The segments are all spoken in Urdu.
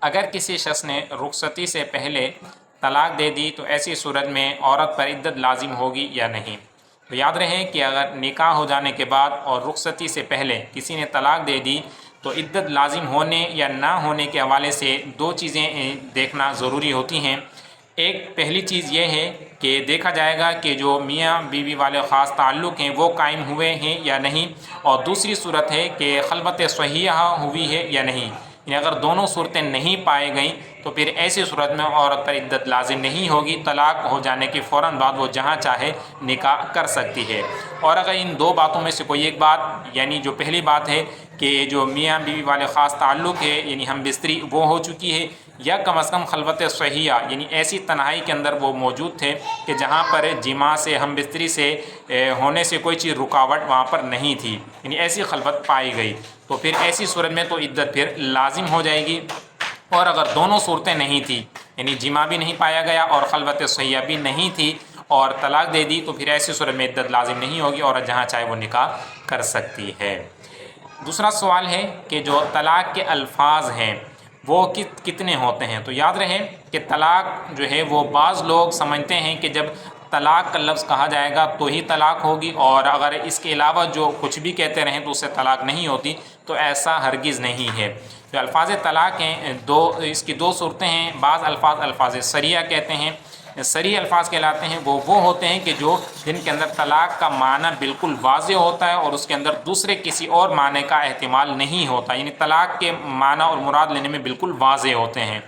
اگر کسی شخص نے رخصتی سے پہلے طلاق دے دی تو ایسی صورت میں عورت پر عدت لازم ہوگی یا نہیں؟ تو یاد رہے کہ اگر نکاح ہو جانے کے بعد اور رخصتی سے پہلے کسی نے طلاق دے دی تو عدت لازم ہونے یا نہ ہونے کے حوالے سے دو چیزیں دیکھنا ضروری ہوتی ہیں۔ ایک پہلی چیز یہ ہے کہ دیکھا جائے گا کہ جو میاں بیوی والے خاص تعلق ہیں وہ قائم ہوئے ہیں یا نہیں، اور دوسری صورت ہے کہ خلوت صحیحہ ہوئی ہے یا نہیں۔ یعنی اگر دونوں صورتیں نہیں پائے گئیں تو پھر ایسی صورت میں عورت پر عدت لازم نہیں ہوگی، طلاق ہو جانے کے فوراً بعد وہ جہاں چاہے نکاح کر سکتی ہے۔ اور اگر ان دو باتوں میں سے کوئی ایک بات، یعنی جو پہلی بات ہے کہ جو میاں بیوی والے خاص تعلق ہے یعنی ہم بستری وہ ہو چکی ہے، یا کم از کم خلوت صحیحہ یعنی ایسی تنہائی کے اندر وہ موجود تھے کہ جہاں پر جماع سے ہم بستری سے ہونے سے کوئی چیز رکاوٹ وہاں پر نہیں تھی، یعنی ایسی خلوت پائی گئی، تو پھر ایسی صورت میں تو عدت پھر لازم ہو جائے گی۔ اور اگر دونوں صورتیں نہیں تھیں، یعنی جماع بھی نہیں پایا گیا اور خلوت صحیحہ بھی نہیں تھی اور طلاق دے دی، تو پھر ایسی صورت میں عدت لازم نہیں ہوگی اور جہاں چاہے وہ نکاح کر سکتی ہے۔ دوسرا سوال ہے کہ جو طلاق کے الفاظ ہیں وہ کتنے ہوتے ہیں؟ تو یاد رہے کہ طلاق جو ہے وہ بعض لوگ سمجھتے ہیں کہ جب طلاق کا لفظ کہا جائے گا تو ہی طلاق ہوگی، اور اگر اس کے علاوہ جو کچھ بھی کہتے رہیں تو اس سے طلاق نہیں ہوتی، تو ایسا ہرگز نہیں ہے۔ جو الفاظ طلاق ہیں اس کی دو صورتیں ہیں۔ بعض الفاظ صریحہ کہتے ہیں، صریح الفاظ کہلاتے ہیں، وہ ہوتے ہیں کہ جن کے اندر طلاق کا معنی بالکل واضح ہوتا ہے اور اس کے اندر دوسرے کسی اور معنی کا احتمال نہیں ہوتا، یعنی طلاق کے معنی اور مراد لینے میں بالکل واضح ہوتے ہیں،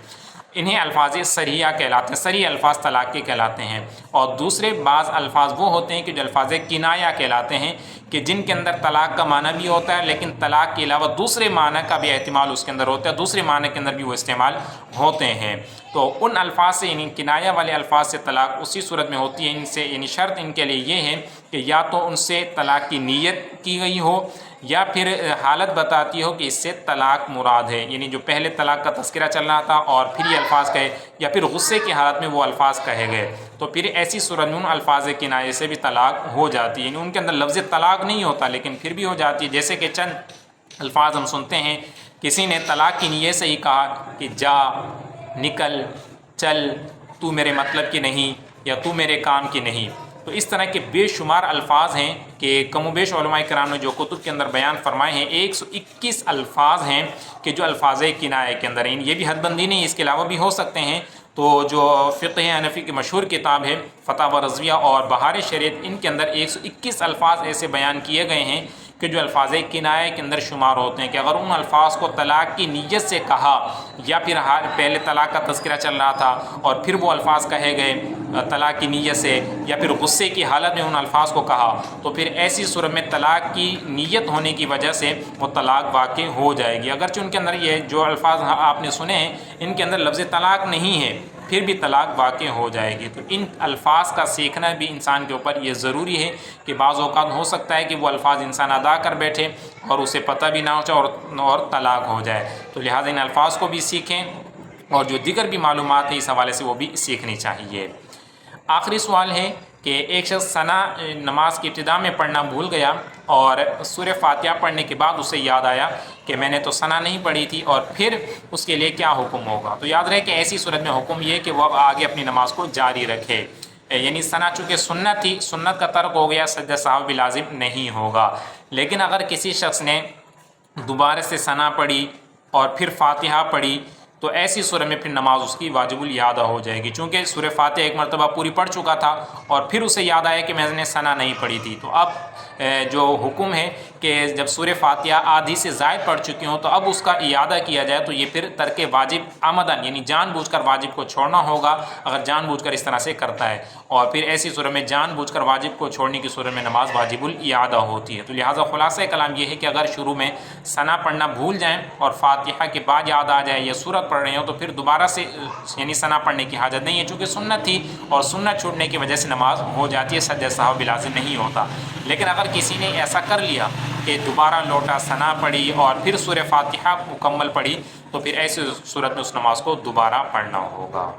انہیں الفاظ صریحہ کہلاتے ہیں، صریح الفاظ طلاق کے کہلاتے ہیں۔ اور دوسرے بعض الفاظ وہ ہوتے ہیں کہ جو الفاظ کنایہ کہلاتے ہیں، کہ جن کے اندر طلاق کا معنی بھی ہوتا ہے لیکن طلاق کے علاوہ دوسرے معنی کا بھی احتمال اس کے اندر ہوتا ہے، دوسرے معنی کے اندر بھی وہ استعمال ہوتے ہیں۔ تو ان الفاظ سے یعنی کنایہ والے الفاظ سے طلاق اسی صورت میں ہوتی ہے، ان سے یعنی شرط ان کے لیے یہ ہے کہ یا تو ان سے طلاق کی نیت کی گئی ہو، یا پھر حالت بتاتی ہو کہ اس سے طلاق مراد ہے، یعنی جو پہلے طلاق کا تذکرہ چل رہا تھا اور پھر یہ الفاظ کہے، یا پھر غصے کی حالت میں وہ الفاظ کہے گئے، تو پھر ایسی صورت میں ان الفاظ کنایے سے بھی طلاق ہو جاتی ہے، یعنی ان کے اندر لفظ طلاق نہیں ہوتا لیکن پھر بھی ہو جاتی ہے۔ جیسے کہ چند الفاظ ہم سنتے ہیں، کسی نے طلاق کی نیت سے ہی کہا کہ جا، نکل، چل، تو میرے مطلب کی نہیں، یا تو میرے کام کی نہیں۔ تو اس طرح کے بے شمار الفاظ ہیں کہ کم و بیش علماء کرام نے جو کتب کے اندر بیان فرمائے ہیں، 121 الفاظ ہیں کہ جو الفاظ کنایہ کے اندر ہیں۔ یہ بھی حد بندی نہیں، اس کے علاوہ بھی ہو سکتے ہیں۔ تو جو فقہ حنفی کی مشہور کتاب ہے فتاوی رضویہ اور بہار شریعت، ان کے اندر 121 الفاظ ایسے بیان کیے گئے ہیں کہ جو الفاظ کنایہ کے اندر شمار ہوتے ہیں، کہ اگر ان الفاظ کو طلاق کی نیت سے کہا، یا پھر پہلے طلاق کا تذکرہ چل رہا تھا اور پھر وہ الفاظ کہے گئے طلاق کی نیت سے، یا پھر غصے کی حالت میں ان الفاظ کو کہا، تو پھر ایسی صورت میں طلاق کی نیت ہونے کی وجہ سے وہ طلاق واقع ہو جائے گی۔ اگرچہ ان کے اندر یہ جو الفاظ آپ نے سنے ہیں ان کے اندر لفظ طلاق نہیں ہے، پھر بھی طلاق واقع ہو جائے گی۔ تو ان الفاظ کا سیکھنا بھی انسان کے اوپر یہ ضروری ہے کہ بعض اوقات ہو سکتا ہے کہ وہ الفاظ انسان ادا کر بیٹھے اور اسے پتہ بھی نہ ہو جائے اور طلاق ہو جائے، تو لہٰذا ان الفاظ کو بھی سیکھیں اور جو دیگر بھی معلومات ہیں اس حوالے سے وہ بھی سیکھنی چاہیے۔ آخری سوال ہے کہ ایک شخص ثنا نماز کی ابتدا میں پڑھنا بھول گیا اور سورہ فاتحہ پڑھنے کے بعد اسے یاد آیا کہ میں نے تو ثنا نہیں پڑھی تھی، اور پھر اس کے لیے کیا حکم ہوگا؟ تو یاد رہے کہ ایسی صورت میں حکم یہ کہ وہ آگے اپنی نماز کو جاری رکھے، یعنی ثنا چونکہ سنت تھی، سنت کا ترک ہو گیا، سجدہ سہو بھی لازم نہیں ہوگا۔ لیکن اگر کسی شخص نے دوبارہ سے ثنا پڑھی اور پھر فاتحہ پڑھی تو ایسی صورت میں پھر نماز اس کی واجب الاعادہ ہو جائے گی، چونکہ سورہ فاتحہ ایک مرتبہ پوری پڑھ چکا تھا اور پھر اسے یاد آیا کہ میں نے ثنا نہیں پڑھی تھی۔ تو اب جو حکم ہے کہ جب سورہ فاتحہ آدھی سے زائد پڑھ چکی ہوں تو اب اس کا اعادہ کیا جائے، تو یہ پھر ترک واجب عمدن یعنی جان بوجھ کر واجب کو چھوڑنا ہوگا اگر جان بوجھ کر اس طرح سے کرتا ہے، اور پھر ایسی صورت میں جان بوجھ کر واجب کو چھوڑنے کی صورت میں نماز واجب الاعادہ ہوتی ہے۔ تو لہٰذا خلاصہ کلام یہ ہے کہ اگر شروع میں ثنا پڑھنا بھول جائیں اور فاتحہ کے بعد یاد آ جائے یا سورت پڑھ رہے ہوں تو پھر دوبارہ سے یعنی ثنا پڑھنے کی حاجت نہیں ہے، چونکہ سنت تھی اور سنت چھوڑنے کی وجہ سے نماز ہو جاتی ہے، سجدہ سہو بھی لازم نہیں ہوتا۔ لیکن اگر کسی نے ایسا کر لیا کہ دوبارہ لوٹا، ثنا پڑھی اور پھر سورہ فاتحہ مکمل پڑھی، تو پھر ایسی صورت میں اس نماز کو دوبارہ پڑھنا ہوگا۔